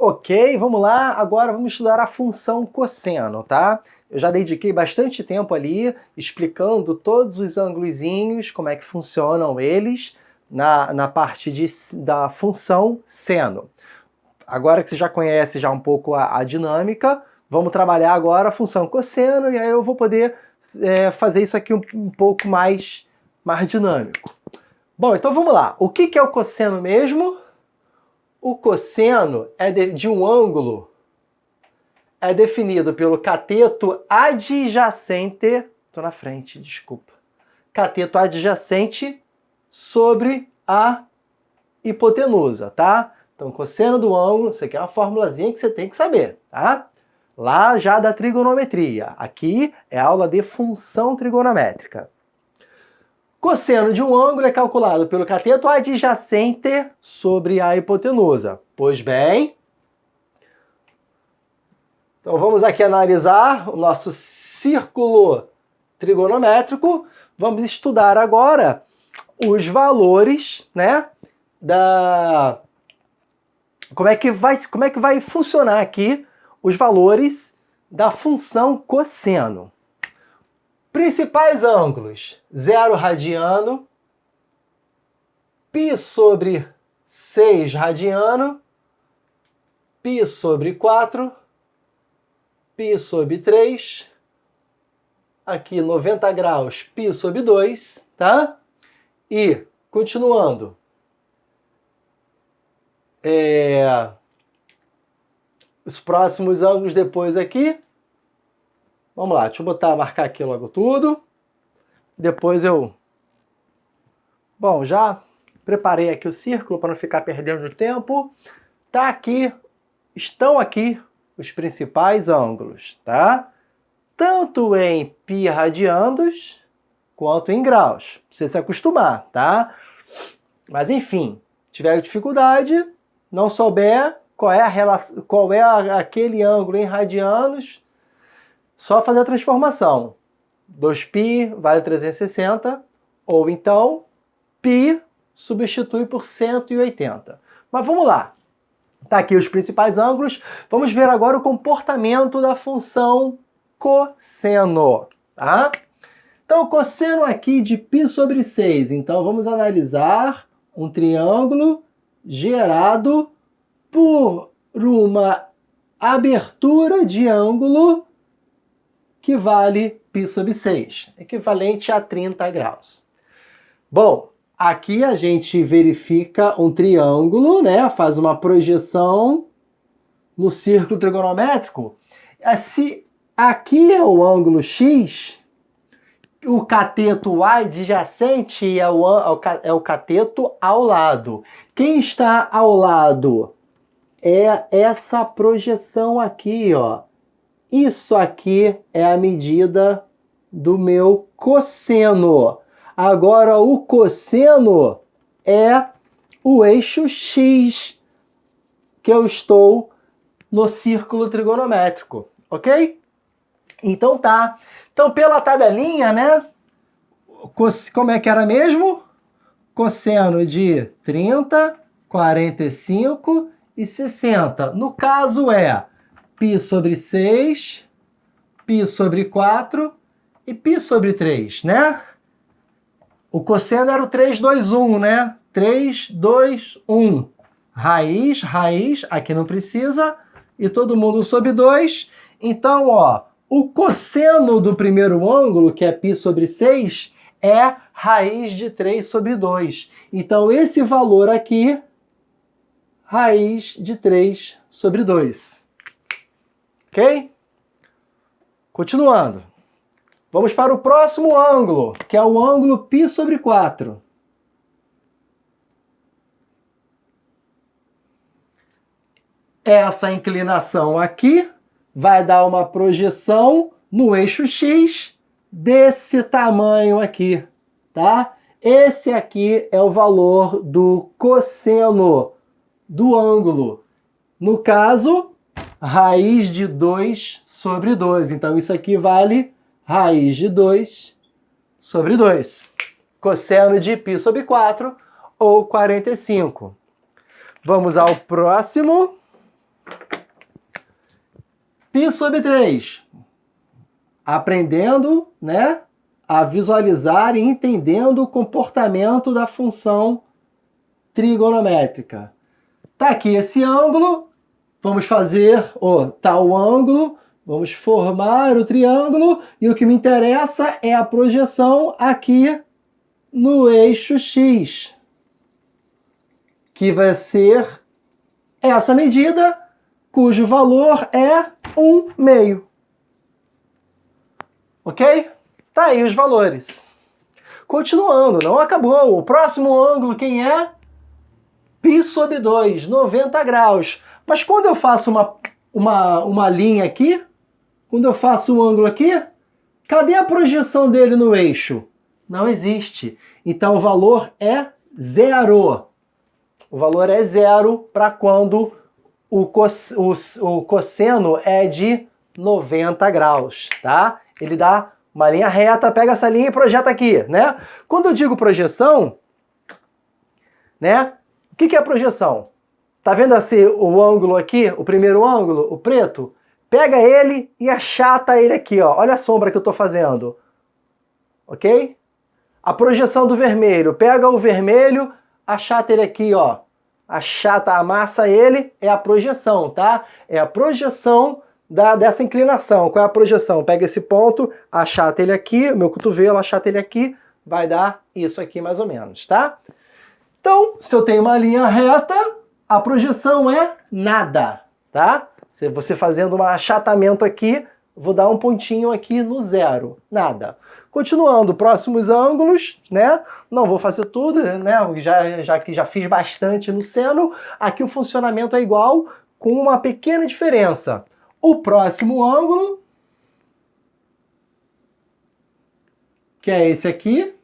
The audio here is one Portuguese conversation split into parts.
Ok, vamos lá. Agora vamos estudar a função cosseno, tá? Eu já dediquei bastante tempo ali explicando todos os ângulozinhos, como é que funcionam eles na parte da função seno. Agora que você já conhece já um pouco a dinâmica, vamos trabalhar agora a função cosseno e aí eu vou poder fazer isso aqui um pouco mais dinâmico. Bom, então vamos lá. O que é o cosseno mesmo? O cosseno de um ângulo é definido pelo cateto adjacente, estou na frente, desculpa, cateto adjacente sobre a hipotenusa, tá? Então, cosseno do ângulo, isso aqui é uma formulazinha que você tem que saber, tá? Lá já da trigonometria. Aqui é aula de função trigonométrica. Cosseno de um ângulo é calculado pelo cateto adjacente sobre a hipotenusa. Pois bem, então vamos aqui analisar o nosso círculo trigonométrico. Vamos estudar agora os valores, né, como é que vai funcionar aqui os valores da função cosseno. Principais ângulos: 0 radiano, π sobre 6 radiano, π sobre 4, π sobre 3, aqui 90 graus, π sobre 2, tá? E, continuando, os próximos ângulos depois aqui. Vamos lá, deixa eu marcar aqui logo tudo. Depois Bom, já preparei aqui o círculo para não ficar perdendo tempo. Tá aqui, estão aqui os principais ângulos, tá? Tanto em π radianos quanto em graus. Pra você se acostumar, tá? Mas enfim, tiver dificuldade, não souber qual é aquele ângulo em radianos, só fazer a transformação. 2π vale 360, ou então π substitui por 180. Mas vamos lá. Tá aqui os principais ângulos. Vamos ver agora o comportamento da função cosseno, tá? Então, cosseno aqui de π sobre 6. Então, vamos analisar um triângulo gerado por uma abertura de ângulo que vale π sobre 6, equivalente a 30 graus. Bom, aqui a gente verifica um triângulo, né? Faz uma projeção no círculo trigonométrico. Se aqui é o ângulo X, o cateto adjacente é o cateto ao lado. Quem está ao lado é essa projeção aqui, ó. Isso aqui é a medida do meu cosseno. Agora, o cosseno é o eixo X que eu estou no círculo trigonométrico, ok? Então tá. Então, pela tabelinha, né? Como é que era mesmo? Cosseno de 30, 45 e 60. No caso é π sobre 6, π sobre 4 e π sobre 3, né? O cosseno era o 3, 2, 1, né? 3, 2, 1. Raiz, aqui não precisa. E todo mundo sobre 2. Então, ó, o cosseno do primeiro ângulo, que é π sobre 6, é raiz de 3 sobre 2. Então, esse valor aqui, raiz de 3 sobre 2. Ok? Continuando. Vamos para o próximo ângulo, que é o ângulo π sobre 4. Essa inclinação aqui vai dar uma projeção no eixo X desse tamanho aqui, tá? Esse aqui é o valor do cosseno do ângulo. No caso, raiz de 2 sobre 2. Então, isso aqui vale raiz de 2 sobre 2. Cosseno de π sobre 4 ou 45. Vamos ao próximo. π sobre 3. Aprendendo, né, a visualizar e entendendo o comportamento da função trigonométrica. Tá aqui esse ângulo, vamos fazer o tal ângulo, vamos formar o triângulo, e o que me interessa é a projeção aqui no eixo X, que vai ser essa medida, cujo valor é 1/2. Ok? Tá aí os valores. Continuando, não acabou. O próximo ângulo, quem é? π sobre 2, 90 graus. Mas quando eu faço uma linha aqui, quando eu faço um ângulo aqui, cadê a projeção dele no eixo? Não existe. Então o valor é 0. O valor é 0 para quando o cosseno é de 90 graus, tá? Ele dá uma linha reta, pega essa linha e projeta aqui, né? Quando eu digo projeção, né? O que é a projeção? Tá vendo o ângulo aqui, o primeiro ângulo, o preto? Pega ele e achata ele aqui, ó. Olha a sombra que eu tô fazendo. Ok? A projeção do vermelho. Pega o vermelho, achata ele aqui, ó. Achata, amassa ele, é a projeção, tá? É a projeção dessa inclinação. Qual é a projeção? Pega esse ponto, achata ele aqui, meu cotovelo, achata ele aqui, vai dar isso aqui mais ou menos, tá? Então, se eu tenho uma linha reta, a projeção é nada, tá? Se você fazendo um achatamento aqui, vou dar um pontinho aqui no 0, nada. Continuando, próximos ângulos, né? Não vou fazer tudo, né? Já que já fiz bastante no seno, aqui o funcionamento é igual, com uma pequena diferença. O próximo ângulo, que é esse aqui,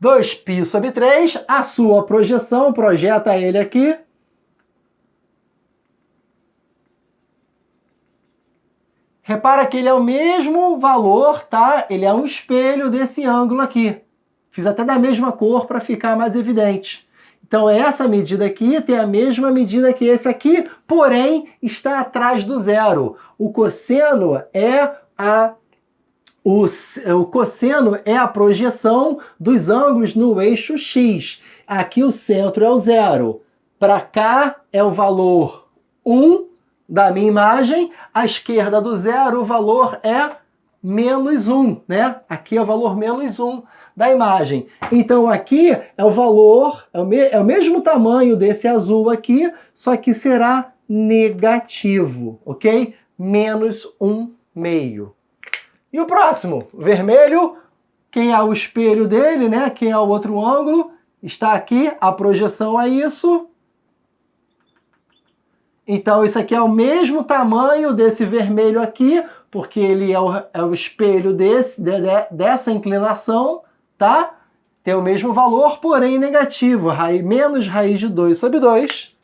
2π sobre 3, a sua projeção, projeta ele aqui. Repara que ele é o mesmo valor, tá? Ele é um espelho desse ângulo aqui. Fiz até da mesma cor para ficar mais evidente. Então essa medida aqui tem a mesma medida que esse aqui, porém está atrás do 0. O cosseno é o cosseno é a projeção dos ângulos no eixo X. Aqui o centro é o 0. Para cá é o valor 1 da minha imagem. À esquerda do 0 o valor é -1, né? Aqui é o valor -1 da imagem. Então aqui é o valor, é o mesmo tamanho desse azul aqui, só que será negativo, ok? -1/2. E o próximo, vermelho, quem é o espelho dele, né? Quem é o outro ângulo, está aqui, a projeção é isso. Então isso aqui é o mesmo tamanho desse vermelho aqui, porque ele é o espelho dessa inclinação, tá? Tem o mesmo valor, porém negativo, menos raiz de 2 sobre 2.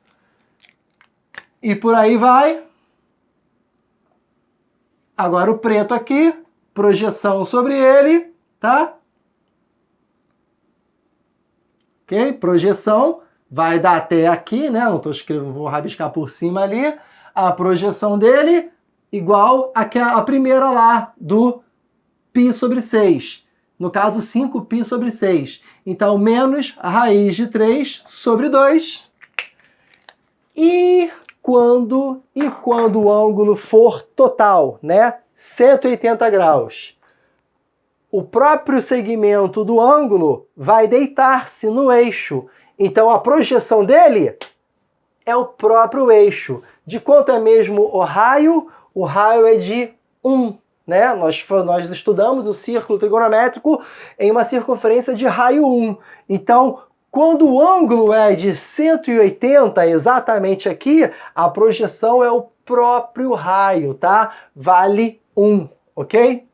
E por aí vai. Agora o preto aqui, projeção sobre ele, tá? Ok? Projeção vai dar até aqui, né? Não estou escrevendo, vou rabiscar por cima ali. A projeção dele igual a primeira lá, do π sobre 6. No caso, 5π sobre 6. Então, menos a raiz de 3 sobre 2. E quando o ângulo for total, né? 180 graus. O próprio segmento do ângulo vai deitar-se no eixo. Então, a projeção dele é o próprio eixo. De quanto é mesmo o raio? O raio é de 1, né? Nós estudamos o círculo trigonométrico em uma circunferência de raio 1. Então, quando o ângulo é de 180, exatamente aqui, a projeção é o próprio raio, tá? Vale 1, ok?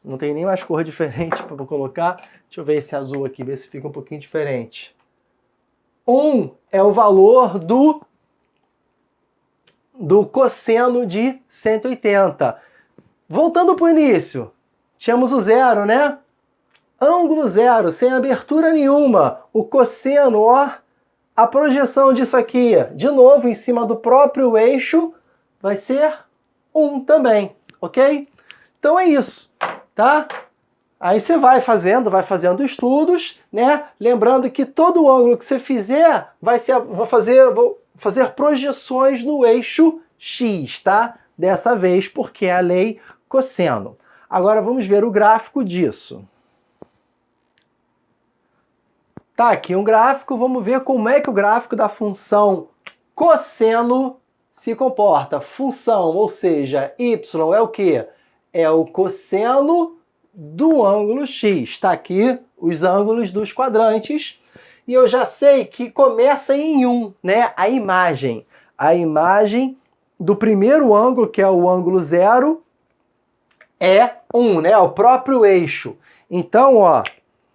Não tem nem mais cor diferente para colocar. Deixa eu ver esse azul aqui, ver se fica um pouquinho diferente. 1 é o valor do cosseno de 180. Voltando para o início, tínhamos o 0, né? Ângulo 0, sem abertura nenhuma. O cosseno, ó, A projeção disso aqui, de novo, em cima do próprio eixo, vai ser 1 também, ok? Então é isso, tá? Aí você vai fazendo estudos, né? Lembrando que todo ângulo que você fizer, vou fazer projeções no eixo X, tá? Dessa vez, porque é a lei cosseno. Agora vamos ver o gráfico disso. Tá aqui um gráfico, vamos ver como é que o gráfico da função cosseno se comporta. Função, ou seja, y é o quê? É o cosseno do ângulo x. Está aqui os ângulos dos quadrantes. E eu já sei que começa em 1, né? A imagem. A imagem do primeiro ângulo, que é o ângulo 0, é 1, né? O próprio eixo. Então, ó...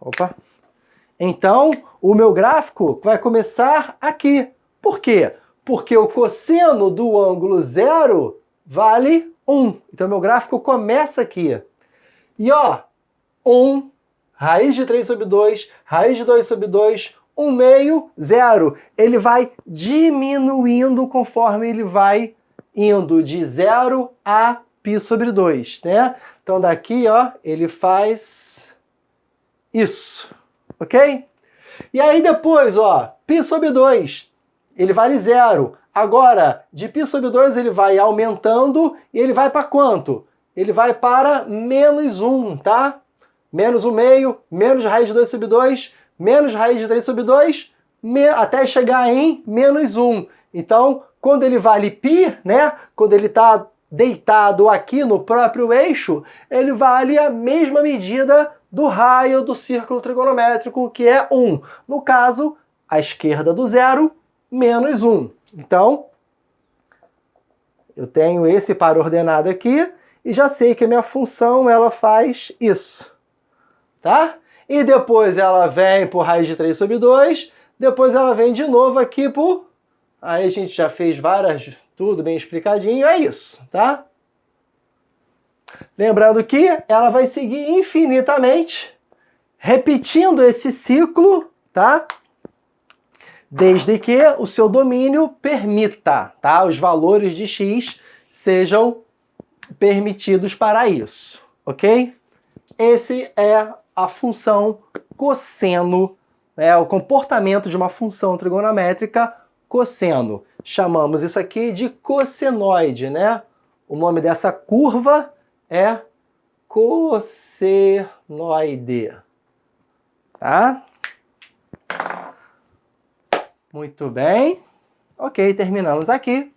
Opa! Então, o meu gráfico vai começar aqui. Por quê? Porque o cosseno do ângulo 0 vale 1. Então, meu gráfico começa aqui. E, ó, 1, raiz de 3 sobre 2, raiz de 2 sobre 2, 1 meio, 0. Ele vai diminuindo conforme ele vai indo de 0 a π sobre 2, né? Então, daqui, ó, ele faz isso. Ok? E aí depois, ó, π sobre 2, ele vale 0. Agora, de π sobre 2 ele vai aumentando e ele vai para quanto? Ele vai para menos 1, tá? Menos 1 meio, menos raiz de 2 sobre 2, menos raiz de 3 sobre 2, até chegar em menos 1. Então, quando ele vale π, né? Quando ele está deitado aqui no próprio eixo, ele vale a mesma medida do raio do círculo trigonométrico, que é 1. No caso, à esquerda do 0, menos 1. Então, eu tenho esse par ordenado aqui e já sei que a minha função ela faz isso. Tá? E depois ela vem por raiz de 3 sobre 2, depois ela vem de novo aqui por... Aí a gente já fez várias, tudo bem explicadinho, é isso, tá? Lembrando que ela vai seguir infinitamente, repetindo esse ciclo, tá? Desde que o seu domínio permita, tá? Os valores de x sejam permitidos para isso, ok? Esse é a função cosseno, né? O comportamento de uma função trigonométrica cosseno. Chamamos isso aqui de cossenoide, né? O nome dessa curva é cossenoide, tá? Muito bem. Ok, terminamos aqui.